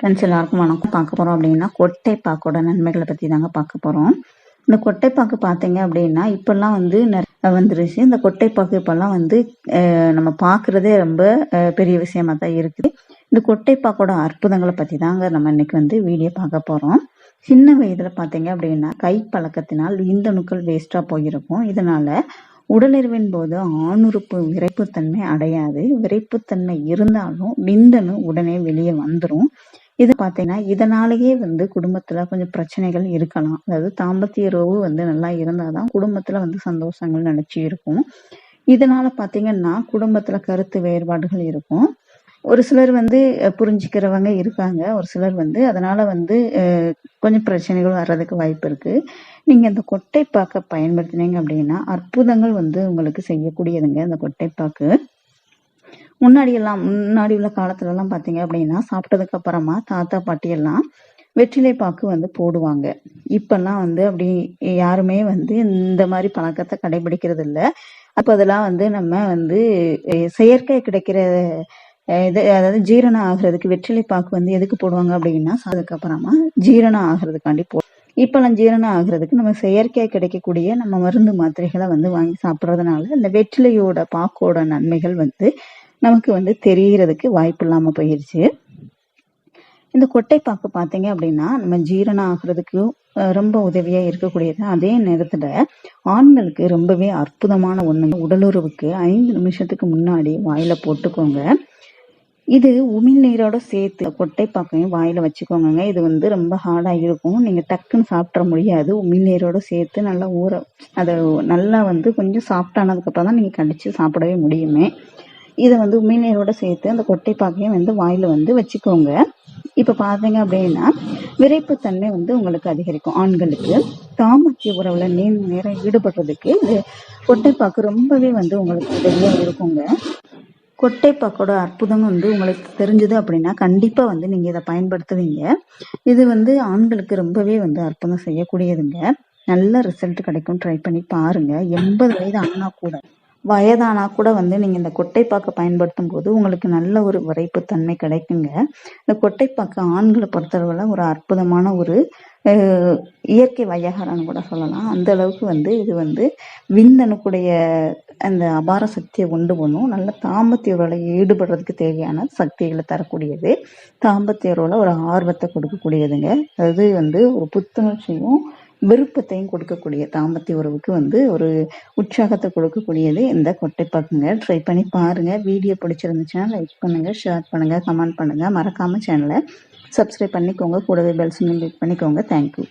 Friends எல்லாருக்கும் வணக்கம். பார்க்க போகிறோம் அப்படின்னா கொட்டைப்பாக்கோட நன்மைகளை பற்றி தாங்க பார்க்க போகிறோம். இந்த கொட்டைப்பாக்கு பார்த்தீங்க அப்படின்னா இப்போல்லாம் வந்து வந்துருச்சு. இந்த கொட்டைப்பாக்கு இப்போல்லாம் வந்து நம்ம பார்க்குறதே ரொம்ப பெரிய விஷயமா தான் இருக்குது. இந்த கொட்டைப்பாக்கோட அற்புதங்களை பற்றி தாங்க நம்ம இன்னைக்கு வந்து வீடியோ பார்க்க போகிறோம். சின்ன வயதில் பார்த்தீங்க அப்படின்னா கை பழக்கத்தினால் விந்தணுக்கள் வேஸ்ட்டாக போயிருக்கும். இதனால உடலிறவின் போது ஆணுறுப்பு விரைப்புத்தன்மை அடையாது. விரைப்புத்தன்மை இருந்தாலும் விந்தணு உடனே வெளியே வந்துடும். இது பார்த்தீங்கன்னா இதனாலேயே வந்து குடும்பத்துல கொஞ்சம் பிரச்சனைகள் இருக்கலாம். அதாவது தாம்பத்திய உறவு வந்து நல்லா இருந்தாதான் குடும்பத்துல வந்து சந்தோஷங்கள் நினைச்சு இருக்கும். இதனால பார்த்தீங்கன்னா குடும்பத்துல கருத்து வேறுபாடுகள் இருக்கும். ஒரு சிலர் வந்து புரிஞ்சுக்கிறவங்க இருக்காங்க. ஒரு சிலர் வந்து அதனால வந்து கொஞ்சம் பிரச்சனைகள் வர்றதுக்கு வாய்ப்பு இருக்கு. நீங்க இந்த கொட்டைப்பாக்கை பயன்படுத்தினீங்க அப்படின்னா அற்புதங்கள் வந்து உங்களுக்கு செய்யக்கூடியதுங்க இந்த கொட்டைப்பாக்கு. முன்னாடி உள்ள காலத்துல எல்லாம் பாத்தீங்க அப்படின்னா சாப்பிட்டதுக்கு அப்புறமா தாத்தா பாட்டி எல்லாம் வெற்றிலை பாக்கு வந்து போடுவாங்க. இப்பெல்லாம் வந்து அப்படி யாருமே வந்து இந்த மாதிரி பழக்கத்தை கடைபிடிக்கிறது இல்லை. அப்ப அதெல்லாம் வந்து நம்ம வந்து செயற்கை கிடைக்கிற இது, அதாவது ஜீரணம் ஆகுறதுக்கு வெற்றிலை பாக்கு வந்து எதுக்கு போடுவாங்க அப்படின்னா அதுக்கப்புறமா ஜீரணம் ஆகுறதுக்காண்டி இப்பெல்லாம் ஜீரணம் ஆகுறதுக்கு நம்ம செயற்கையா கிடைக்கக்கூடிய நம்ம மருந்து மாத்திரைகளை வந்து வாங்கி சாப்பிட்றதுனால இந்த வெற்றிலையோட பாக்கோட நன்மைகள் வந்து நமக்கு வந்து தெரியறதுக்கு வாய்ப்பு இல்லாம போயிருச்சு. இந்த கொட்டைப்பாக்கு பார்த்தீங்க அப்படின்னா நம்ம ஜீரணம் ஆகுறதுக்கு ரொம்ப உதவியா இருக்கக்கூடியது. அதே நேரத்துல ஆண்களுக்கு ரொம்பவே அற்புதமான ஒண்ணு. உடலுறவுக்கு 5 நிமிஷத்துக்கு முன்னாடி வாயில போட்டுக்கோங்க. இது உமிழ்நீரோட சேர்த்து கொட்டைப்பாக்கையும் வாயில வச்சுக்கோங்க. இது வந்து ரொம்ப ஹார்டா இருக்கும். நீங்க டக்குன்னு சாப்பிட முடியாது. உமிழ்நீரோட சேர்த்து நல்லா அதை நல்லா வந்து கொஞ்சம் சாஃப்டானதுக்கு அப்புறம் தான் நீங்க கடிச்சு சாப்பிடவே முடியுமே. இதை வந்து உமிழ்நீரோட சேர்த்து அந்த கொட்டைப்பாக்கையும் வந்து வாயில வந்து வச்சுக்கோங்க. இப்ப பாத்தீங்க அப்படின்னா விரைப்புத்தன்மை வந்து உங்களுக்கு அதிகரிக்கும். ஆண்களுக்கு தாம்பத்திய உறவுல நீண்ட நேரம் ஈடுபடுறதுக்கு இது கொட்டைப்பாக்கு ரொம்பவே வந்து உங்களுக்கு உதவியா இருக்குங்க. கொட்டைப்பாக்கோட அற்புதம் வந்து உங்களுக்கு தெரிஞ்சது அப்படின்னா கண்டிப்பா வந்து நீங்க இதை பயன்படுத்துவீங்க. இது வந்து ஆண்களுக்கு ரொம்பவே வந்து அற்புதம் செய்யக்கூடியதுங்க. நல்ல ரிசல்ட் கிடைக்கும். ட்ரை பண்ணி பாருங்க. 80 வயதானா கூட வந்து நீங்க இந்த கொட்டைப்பாக்கை பயன்படுத்தும் போது உங்களுக்கு நல்ல ஒரு விரைப்புத்தன்மை கிடைக்குங்க. இந்த கொட்டைப்பாக்கு ஆண்களை பொறுத்தளவுல ஒரு அற்புதமான ஒரு இயற்கை வையகாரன்னு கூட சொல்லலாம். அந்த அளவுக்கு வந்து இது வந்து விந்தணுக்குடைய அந்த அபார சக்தியை கொண்டு போகணும். நல்ல தாம்பத்திய உறவுல ஈடுபடுறதுக்கு தேவையான சக்திகளை தரக்கூடியது. தாம்பத்திய உறவுல ஒரு ஆர்வத்தை கொடுக்கக்கூடியதுங்க. அது வந்து ஒரு புத்துணர்ச்சியும் விருப்பத்தையும் கொடுக்கக்கூடிய தாம்பத்திய உறவுக்கு வந்து ஒரு உற்சாகத்தை கொடுக்கக்கூடியது இந்த கொட்டைப்பாக்குங்க. ட்ரை பண்ணி பாருங்க. வீடியோ பிடிச்சிருந்துச்சுன்னா லைக் பண்ணுங்க, ஷேர் பண்ணுங்க, கமெண்ட் பண்ணுங்க. மறக்காம சேனலை சப்ஸ்கிரைப் பண்ணிக்கோங்க. கூடவே பெல் சிம்பல் கிளிக் பண்ணிக்கோங்க. தேங்க்யூ.